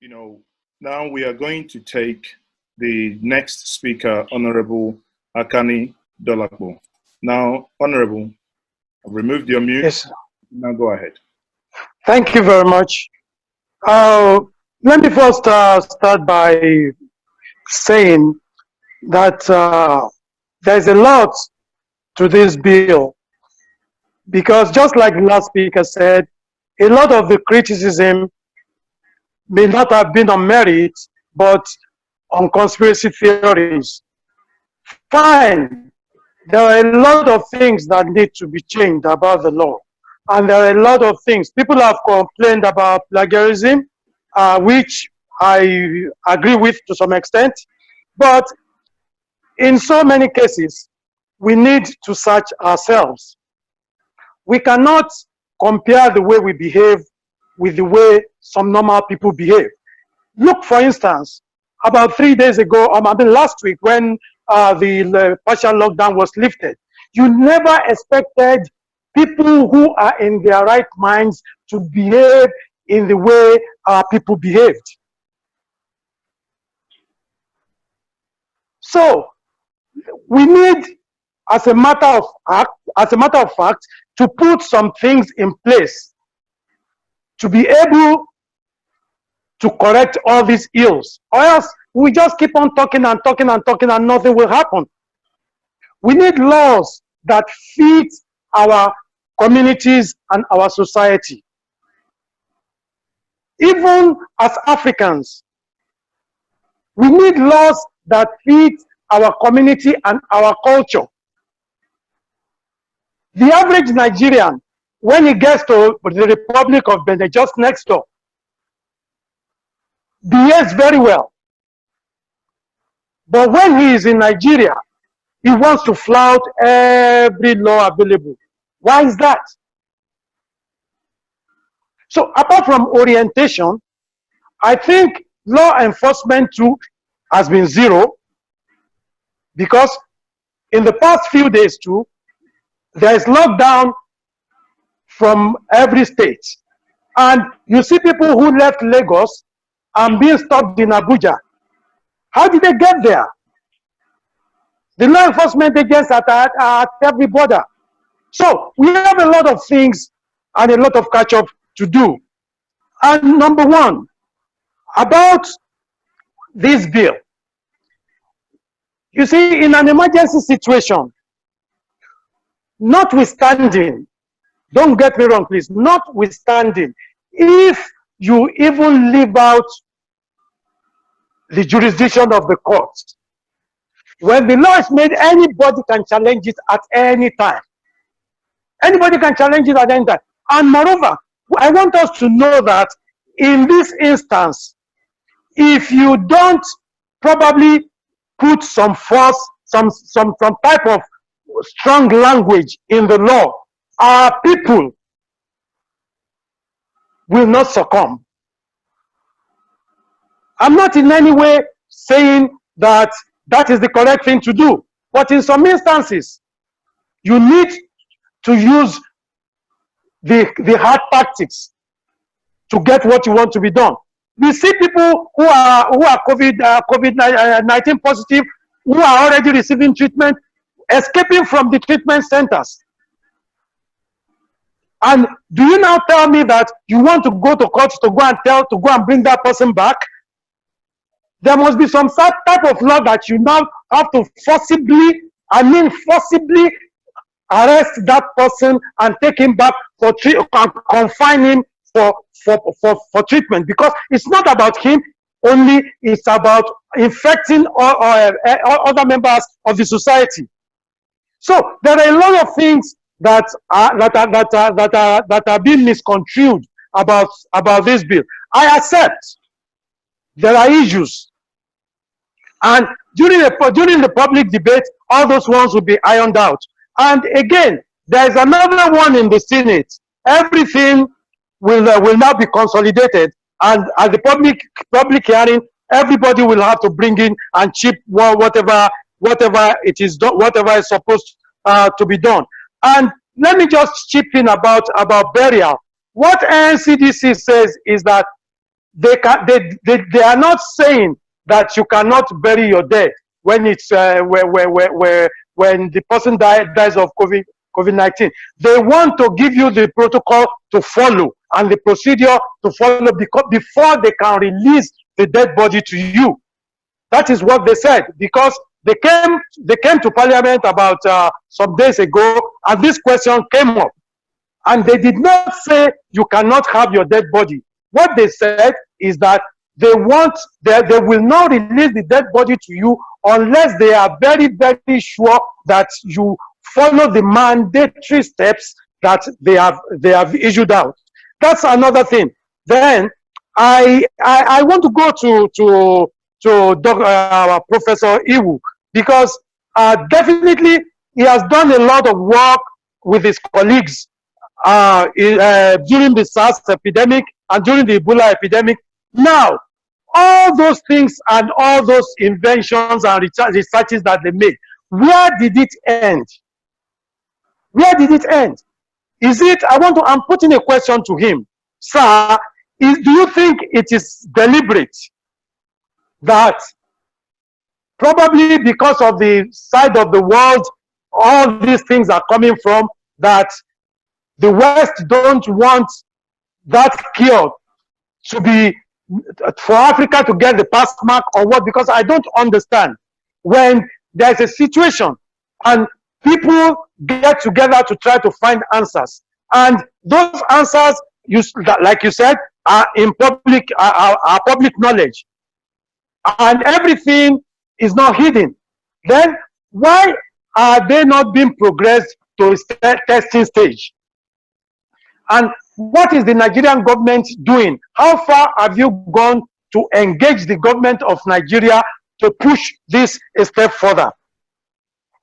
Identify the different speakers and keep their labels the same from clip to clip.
Speaker 1: you know, now we are going to take the next speaker, Honorable Akani Dolapo. Now, Honorable, I've removed your mute.
Speaker 2: Yes.
Speaker 1: Now go ahead.
Speaker 2: Thank you very much. Let me first start by saying that there's a lot to this bill, because just like the last speaker said, a lot of the criticism may not have been on merit, but on conspiracy theories. Fine, there are a lot of things that need to be changed about the law. And there are a lot of things. People have complained about plagiarism, which I agree with to some extent. But in so many cases, we need to search ourselves. We cannot compare the way we behave with the way some normal people behave. Look, for instance, about 3 days ago, last week, when the partial lockdown was lifted, you never expected people who are in their right minds to behave in the way people behaved. So we need, as a matter of fact, to put some things in place to be able to correct all these ills, or else we just keep on talking and talking and talking and nothing will happen. We need laws that fit our communities and our society. Even as Africans, we need laws that fit our community and our culture. The average Nigerian, when he gets to the Republic of Benin, just next door, behaves very well. But when he is in Nigeria, he wants to flout every law available. Why is that? So apart from orientation, I think law enforcement too has been zero, because in the past few days too, there is lockdown from every state. And you see people who left Lagos and being stopped in Abuja. How did they get there? The law enforcement agents are at every border. So we have a lot of things and a lot of catch-up to do. And number one, about this bill. You see, in an emergency situation, notwithstanding, don't get me wrong, please, notwithstanding, if you even leave out the jurisdiction of the courts, when the law is made, anybody can challenge it at any time. Anybody can challenge it at any time. And moreover, I want us to know that in this instance, if you don't probably put some force, some type of strong language in the law, our people will not succumb. I'm not in any way saying that that is the correct thing to do, but in some instances, you need to use the hard tactics to get what you want to be done. We see people who are COVID-19 positive, who are already receiving treatment, escaping from the treatment centers. And do you now tell me that you want to go to court to go and bring that person back? There must be some type of law that you now have to forcibly arrest that person and take him back for and confine him for treatment, because it's not about him only, it's about infecting all other members of the society. So there are a lot of things that are being misconstrued about this bill. I accept there are issues, and during the public debate, all those ones will be ironed out. And again, there is another one in the Senate. Everything will now be consolidated, and at the public hearing, everybody will have to bring in and chip whatever it is done, whatever is supposed to be done. And let me just chip in about burial. What NCDC says is that they are not saying that you cannot bury your dead when it's when the person dies of COVID-19. They want to give you the protocol to follow and the procedure to follow before they can release the dead body to you. That is what they said, because they came to Parliament about some days ago, and this question came up. And they did not say you cannot have your dead body. What they said is that they will not release the dead body to you unless they are very, very sure that you follow the mandatory steps that they have issued out. That's another thing. Then I want to go to Professor Iwu, because definitely he has done a lot of work with his colleagues during the SARS epidemic and during the Ebola epidemic. Now, all those things and all those inventions and researches that they made, where did it end? Where did it end? Is it, I'm putting a question to him. Sir, do you think it is deliberate that probably because of the side of the world all these things are coming from, that the West don't want that cure to be, for Africa to get the pass mark or what? Because I don't understand. When there's a situation and people get together to try to find answers, and those answers, like you said, are in public, are public knowledge, and everything is not hidden, then why are they not being progressed to a testing stage? And what is the Nigerian government doing? How far have you gone to engage the government of Nigeria to push this a step further?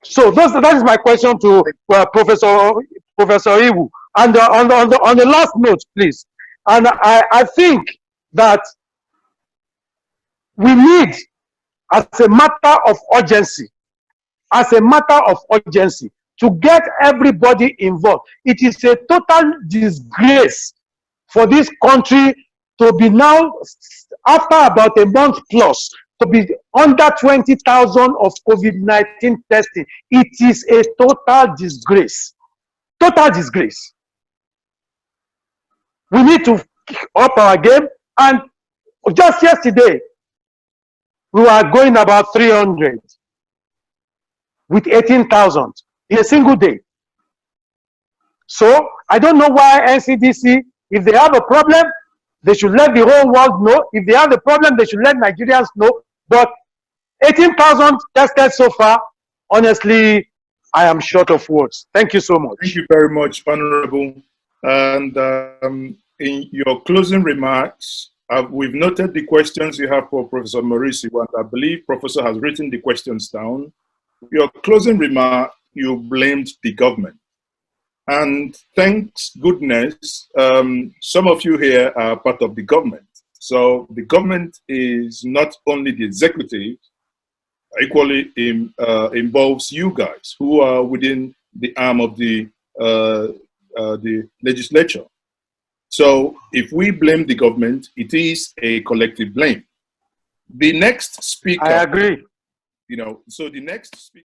Speaker 2: So that is my question to Professor Iwu. And on the last note, please. And I think that we need, as a matter of urgency, to get everybody involved. It is a total disgrace for this country to be now, after about a month plus, to be under 20,000 of COVID-19 testing. It is a total disgrace. Total disgrace. We need to up our game. And just yesterday, we were going about 300 with 18,000 in a single day. So I don't know why NCDC, if they have a problem, they should let the whole world know. If they have a problem, they should let Nigerians know. But 18,000 tested so far, honestly, I am short of words. Thank you so much.
Speaker 1: Thank you very much, Honorable. And in your closing remarks, we've noted the questions you have for Professor Maurice, and I believe Professor has written the questions down. Your closing remark, you blamed the government. And thanks goodness, some of you here are part of the government. So the government is not only the executive, equally involves you guys who are within the arm of the legislature. So if we blame the government, it is a collective blame. The next speaker.
Speaker 2: I agree.
Speaker 1: So the next speaker.